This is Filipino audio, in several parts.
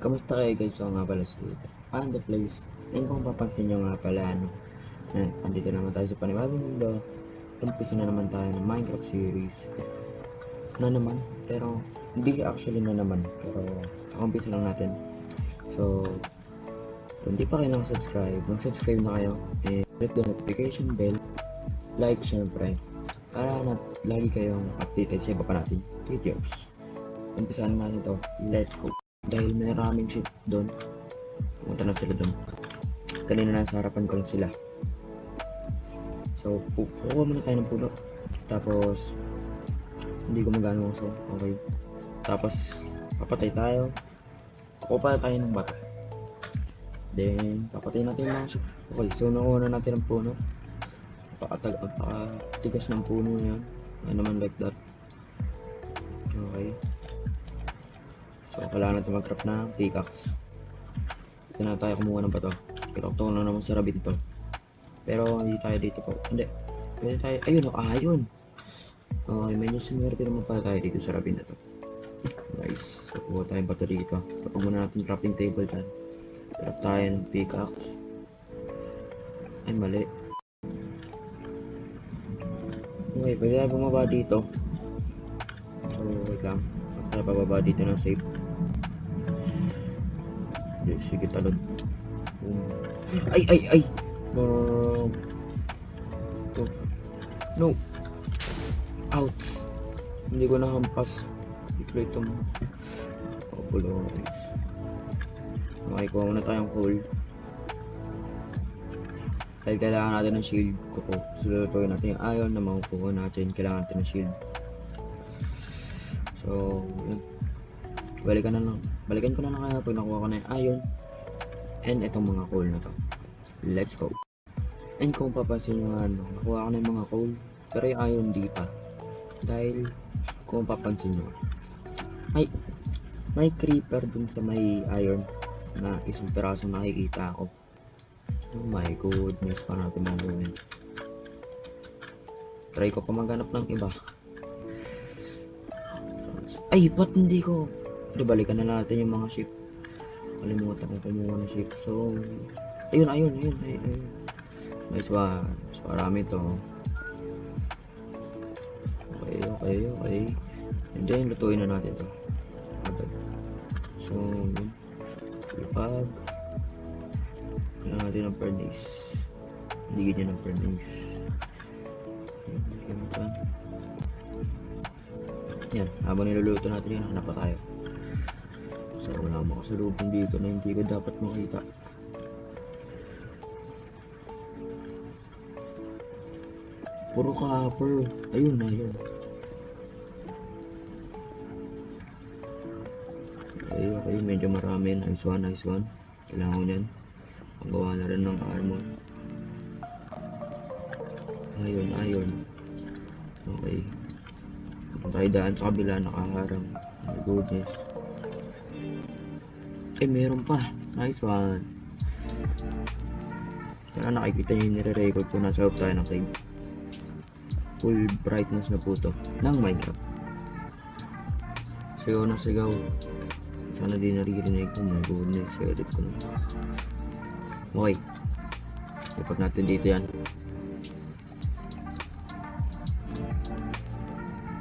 Kamusta kayo guys? So nga pala si and the place. Ngayon kung papansin nyo nga pala, andito naman tayo sa panibagong mundo. Umpisa na naman tayo ng Minecraft series. Na naman, pero hindi actually na naman. Pero umpisa lang natin. So, kung hindi pa kayo nakasubscribe, mag-subscribe na kayo. And click the notification bell. Like, syempre. Para lagi kayong updated sa iba pa natin videos. Umpisahan natin ito. Let's go. Dahil may maraming ship doon, pumunta na sila doon. Kanina nasa harapan ko lang sila. So, kukuha muna tayo ng puno. Tapos, hindi gumagana so okay. Tapos, papatay tayo. Kukuha tayo ng bata. Then, papatay natin yung mga ship. Okay, so nakuha na natin ang puno. Napakatigas ng puno yan. Yan naman like that. Okay. So, kailangan natin mag-craft na pickaxe. Ito na tayo kumuha ng bato. Pero ito na naman sa rabin to. Pero hindi tayo dito po. Hindi. Pwede tayo. Ayun o. Ayun. Okay, may nusimerte naman pala tayo dito sa rabin na to. Nice. So, kuha tayong bato dito. Kapag muna natin crafting table dyan. Craft tayo ng pickaxe. Ay, mali. Okay, pwede tayo bumaba dito. So, wait lang. Tayo pababa dito ng safe. Sige, talon. Ay! No. Ouch. Hindi ko nahampas. Ito mo. Guys. Okay, kuha muna tayong coal. Dahil kailangan natin ng shield ko po. Sulutuin natin yung iron na makukuha natin. Kailangan natin ng shield. So, yun. Balikan ko na lang kaya pag nakuha ko na yung iron and itong mga coal na to. Let's go. And kung papansin nyo nga, nakuha ko na yung mga coal pero yung iron di pa. Dahil kung papansin nyo, may creeper dun sa may iron na isang piraso nakikita ako. Oh my goodness, paano natin makuha? Try ko pa maghanap ng iba. Ay, ba't hindi ko? Balikan na natin yung mga ship. Kalimutan ko kumuha ng ship. So, ayun. Nice one. Mas marami to. Okay. And then, lutuin na natin to. Agad. So, yun. Lipag. Kailangan natin ng furnace. Hindi ganyan ng furnace. Yan. Habang niluluto natin yan, hanap pa tayo. So, wala makasalubong dito na hindi ko dapat makita. Puro copper. Ayun. Okay. Medyo marami. Nice one. Kailangan ko yan. Pagawa na rin ng armor. Ayun. Okay. Kung tayo daan sa kabila, nakaharang. Oh my goodness. Meron pa. Nice one. Kaya nakikita nyo yung nire-record ko. Nasa loob tayo ng save. Full brightness na po to ng Minecraft. Sigaw na sigaw. Sana di naririnig ko. Oh my goodness. Edit ko na. Okay. Lipat natin dito yan.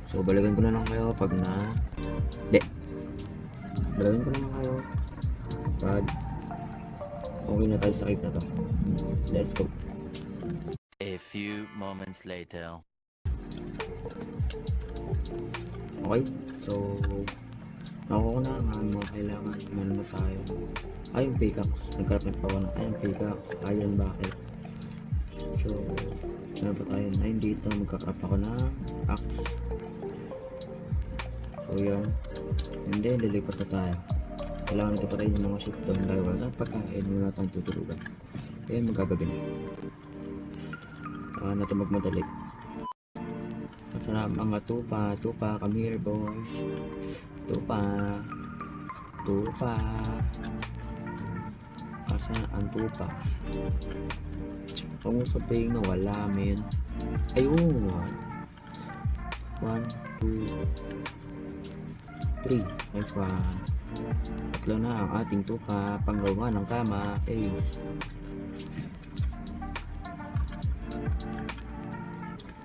So balikan ko na lang kayo pag balikan ko na lang kayo pag okay na tayo sa cave na to. Let's go. A few moments later. Okay, so nakuha ko na ang mga kailangan. Meron na tayo. Ayun pickaxe. Nagkaroon pa ako na ayun pickaxe. Ayun bakit. So meron pa tayo. Ayun dito. Magkakrap ako ng axe. So yan. And then lilipat na tayo. Kailangan ito patayin yung mga ship doon dahil wala pagkain, wala tayong tutulugan. Kaya magagabi na. Kailangan natin magmadali. At sana mga tupa, come here boys. Tupa. Asa ang tupa? Kung sabihin na wala men. Ayun. 1, 2, 3. Nice one. Tatlo na ang ating tuka, panggawa ng kama.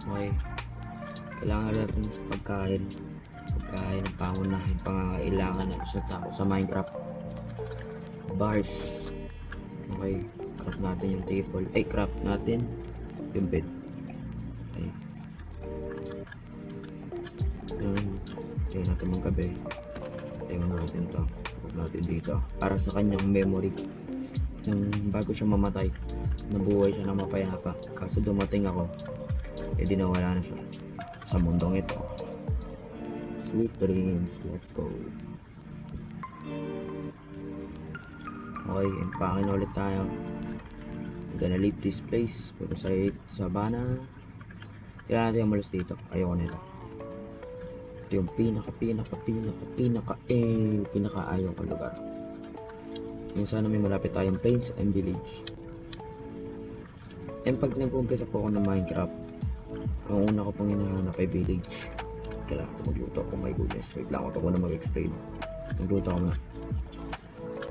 Okay. Kailangan natin pagkain ng pangunahin, pangangailangan ng isang tao sa Minecraft. Bars. Okay. Craft natin yung table. Craft natin yung bed. Okay. Kaya natin magkabe. Tayo natin to. Huwag natin dito. Para sa kanyang memory. Yung bago siya mamatay, nabuhay siya na mapayapa. Kaso dumating ako, di nawala na siya sa mundong ito. Sweet dreams. Let's go. Okay, impake na ulit tayo. I'm gonna leave this place. Pero sa Savannah, kailangan natin umalis dito. Ayoko nito. Ito yung pinaka ayaw ko lugar. Yung sana may malapit tayong plains and village. And pag nag-umpisa po ako ng Minecraft, ang una ko pong hinahanap ay village. Kailangan ko magluto. Oh my goodness, wait lang ako na mag-explain. Magluto ako na.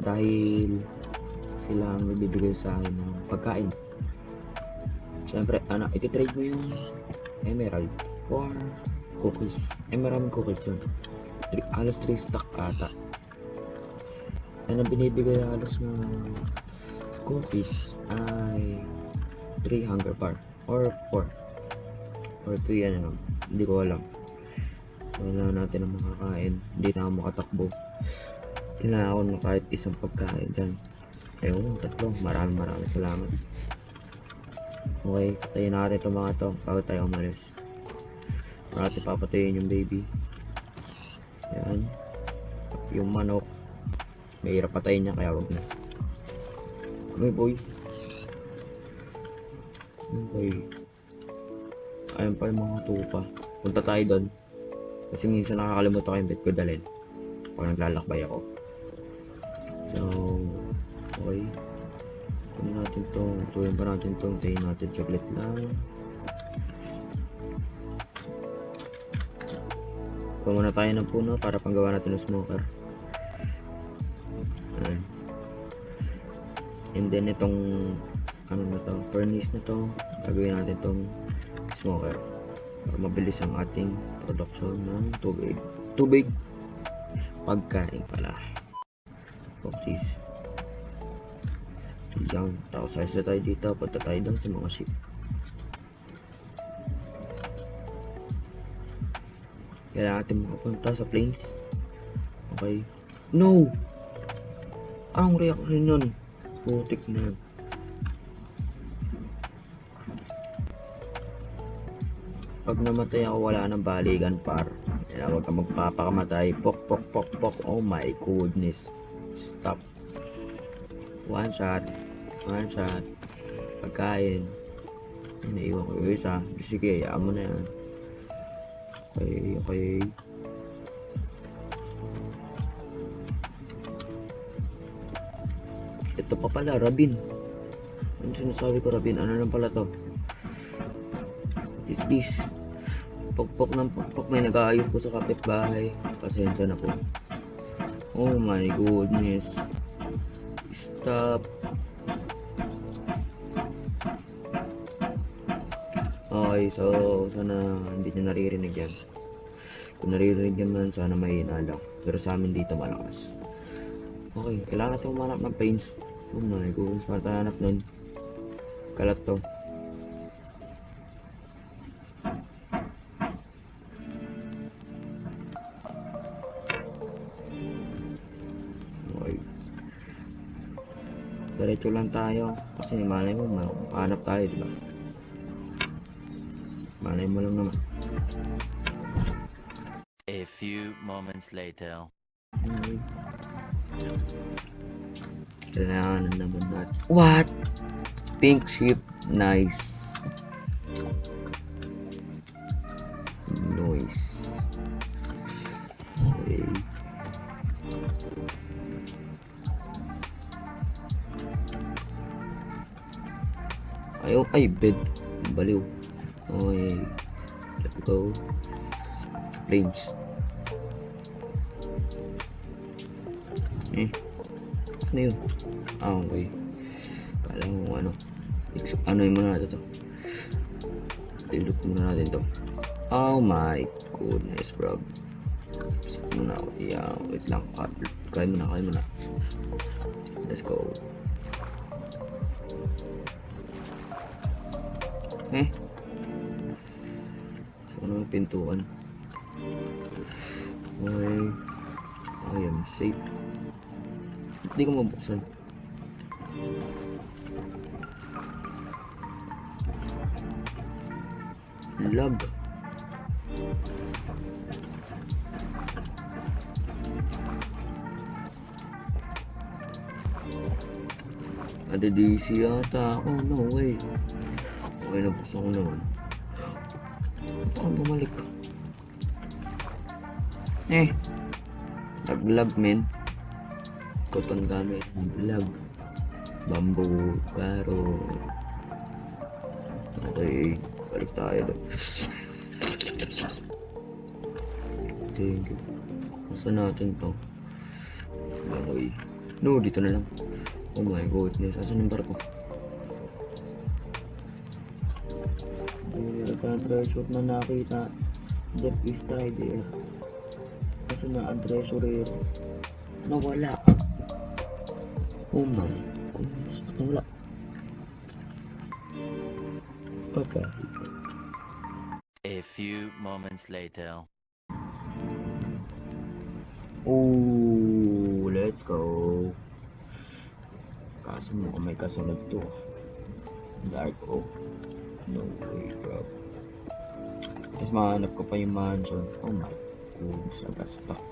Dahil sila ang nagbibigay sa akin ng pagkain. Siyempre, ititrade mo yung emerald for cookies. Maraming cookies yun. Halos 3 stack ata. Ang binibigay halos ng cookies ay 3 hunger bar or 4 or 3 hindi ko alam. Wala natin ang makakain, hindi na ako makatakbo. Kailangan ako na kahit isang pagkain dyan. Ayun, 3. Maraming salamat. Okay, patayin natin itong mga to bago tayo umalis. Natin papatayin yung baby. Yan. Yung manok, mahirap patayin niya kaya wag na. Okay boy. Okay. Ayun pa yung mga tupa. Punta tayo doon. Kasi minsan nakakalimutan ko yung bed ko dalhin pag naglalakbay ako. So, okay. Kunin natin to. Tuwin pa natin to. Tayin natin chocolate lang. Kuha muna tayo ng puno para panggawa natin ng smoker. Ayan. And then itong furnace na to, gagawin natin itong smoker para mabilis ang ating production ng tubig pagkain pala. Foxes diyan, tapos ayos na tayo dito. Punta tayo doon sa mga ship. Kailangan natin makapunta sa plains. Okay. No! Anong reaction yun? Putik na yun. Pag namatay ako, wala nang balikan par. Kaya huwag ka magpapakamatay. Pok. Oh my goodness. Stop. One shot. Pagkain. Naiwan ko yung isa. Sige, hayaan mo na yan. Okay. Ito pa pala, Rabin. Ano sinasabi ko, Rabin? Ano lang pala to? This. Pokpok ng pokpok. May nag-aayos ko sa kapitbahay. Pasensya na po. Oh my goodness. Stop. Okay, so sana hindi nyo naririnig yan. Kung naririnig yan man, sana mahina lang. Pero sa amin dito malakas. Okay, kailangan natin umanap ng paints. Oh my goodness, para tayo hanap nun. Kalat to. Okay. Diretso lang tayo. Kasi malay mo, makahanap tayo, diba? Malay mo lang naman. A few moments later. Okay. Kailangan naman natin. What? Pink sheep. Nice. Noise. Okay. Ay, bed. Baliw. Okay. Let's go. Plains. Eh, ano yun? Ah, okay. Kala mo ano. Ano yung muna natin to? Dilute muna natin to. Oh my goodness, bro. Isip muna ako. Yeah, wait lang. Kaya mo na. Let's go. Eh? Ano yung pintuan? Okay. I am safe. Hindi ko mabuksan. Lag. Ada DC yata ako. No way. Okay, nabuksan ko naman. Ito ka bumalik. Eh. Naglag, men. Cotton gamit. Naglag. Bamboo. Claro. Okay. Balik tayo doon. Thank you. Masa natin to? Langoy. No, dito na lang. Oh my goodness. Asan yung barko? Hindi na treasure na nakita. Depth is right there. Asan na ang treasure? Nawala. Oh my goodness. Nawala. Okay. A few moments later. Oh, let's go. Kaso mo may kasunod to. Dark Oak. No way, bro. Tapos mahanap ko pa yung mansion. Oh my goodness, I got stuck.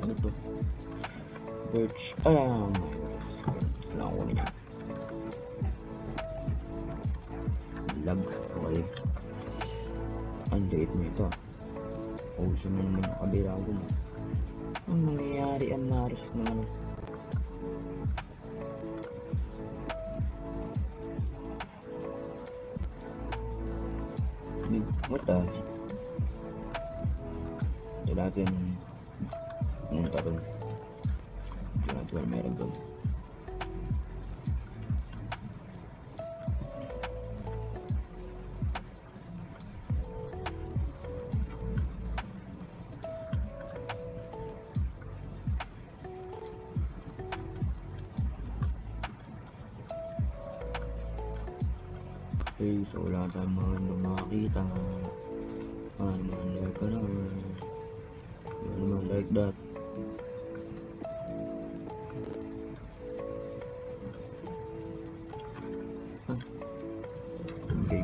Ano to? Birch. Oh my goodness. Kailangan ko niya. Lag. Okay. Ang liit mo ito. Puso mo naman yung kabirago mo. Ang nangyayari ang maros naman. What the? Ito natin pumunta rin. Ito natin wala meron doon. Okay, so wala tayong mga makakita. Ano naman like ka naman. Ano naman like that. Okay.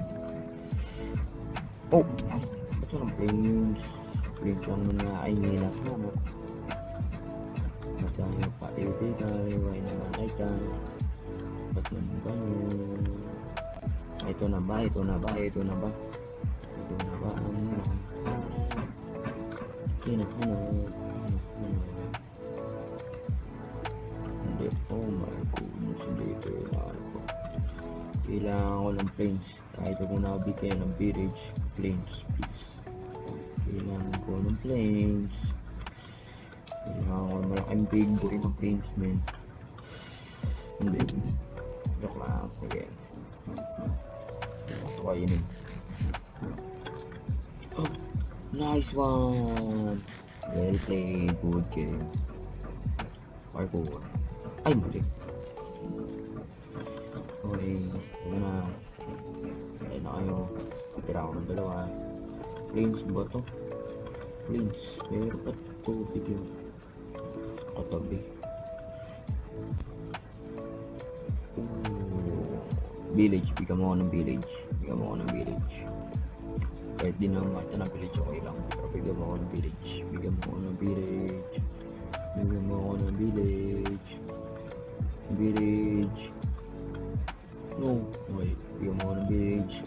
Oh! Ito ng planes. Planes lang mga ay nilap na. Tayo pa tayo. Why naman like that. Ba't naman ganyan? Ito na ba? Ito na ba? Ito na ba? Ito na ba? Ano na? Ano? Hindi. Oh my goodness. Hindi ito yung ako. Kailangan ko ng planes. Kahit ako nabigay ng village. Planes, please. Kailangan ko ng planes. Kailangan ko ng malaking big boy ng planes, man. Hindi. Joke lang. Sige. Ito kainin. Oh, nice one. Well played. Good game. Parkour. Ay, mali. Okay. Ito na. Kaya na kayo. Tira ko ng dalawa. Planes ba ito? Planes. Meron pa tubig yun. Katabi. Village. Bigyan mo ako ng village. Kahit di na mata ng village, okay lang. Pero bigyan mo ako ng village. No. Okay. Bigyan mo ako ng village.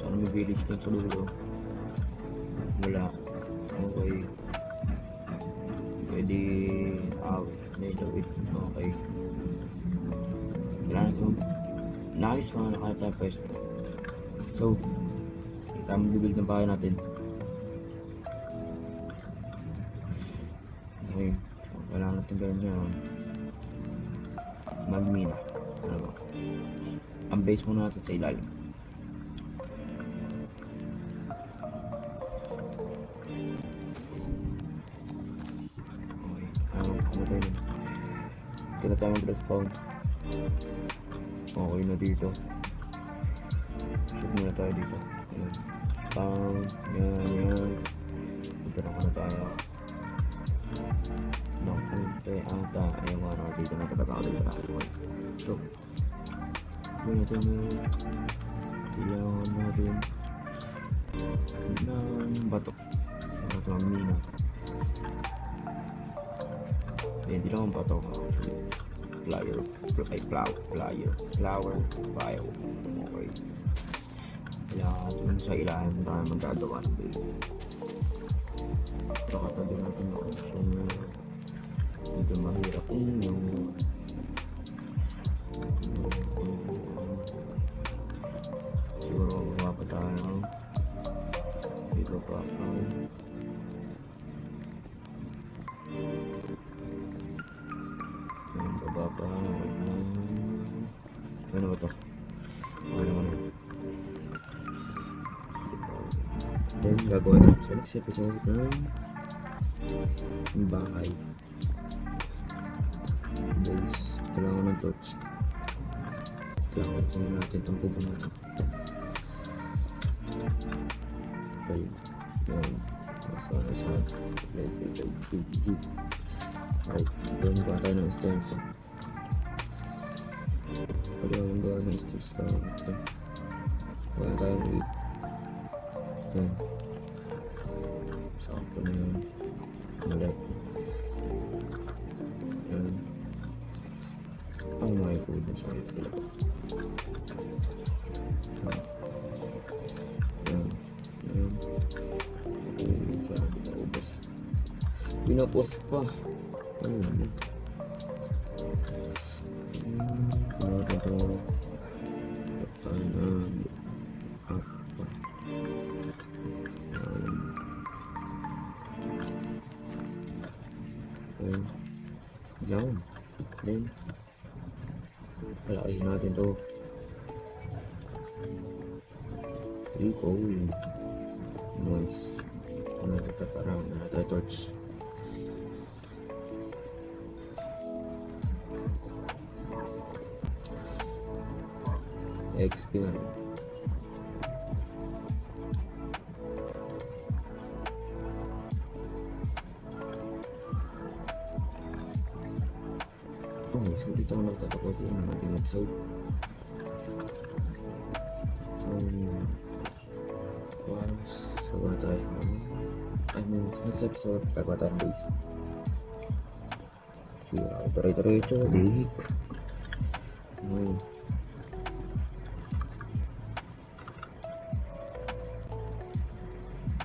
Sana may village dun sa dulo. Wala. Okay. Pwede medyo wait. Okay. Wala na ito. Nice mga nakata pwesto. So, tama build ng bahay natin. Okay. So, kailangan natin gawin yan. Magmina. Ano ba? Ang base muna natin sa ilalim. Okay. Kumatay na. Ito na tayo mag-respawn. Okay na dito. Shoot muna tayo dito. Ayan. Spawn. Yan. Dito na tayo. Nakunti ata. Ayan nga na dito na talaga ako dito na. So, gawin natin na kailangan natin ng bato. So, ito ang mina. Hindi lang ang bato. Flower. File. Okay. Kailangan natin sa ilahan tayo magagawa ng base. Ito katabi natin na option na medyo mahirap yung siguro magawa pa tayo dito pa ako yung baba pa ano ba ito? Ano then gagawa na sa next episode ng bahay guys. Kailangan ng torch. Kailangan natin itong pupo natin. Okay. Yan. Nasa alright. Doon ba tayo ng stairs? Kailangan gawa ng stairs ka. Gawa tayo ng 8. Yan. Sakto na yan. Malat. Yan. Oh my goodness, sorry pala. Yan. Okay, saan kita ubos. Pinapos pa. Ayun. Kaya ito. Saktan na. Apa. Okay. Yan. Then. Palakihin natin to. Rico. Nice. Ano ito parang tayo torch. XP na rin. Okay, so dito ako nagtatapos yung ating episode. So, sawa tayo. I mean, next episode, pagawa tayo ng base. So, ito, big.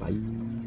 Bye.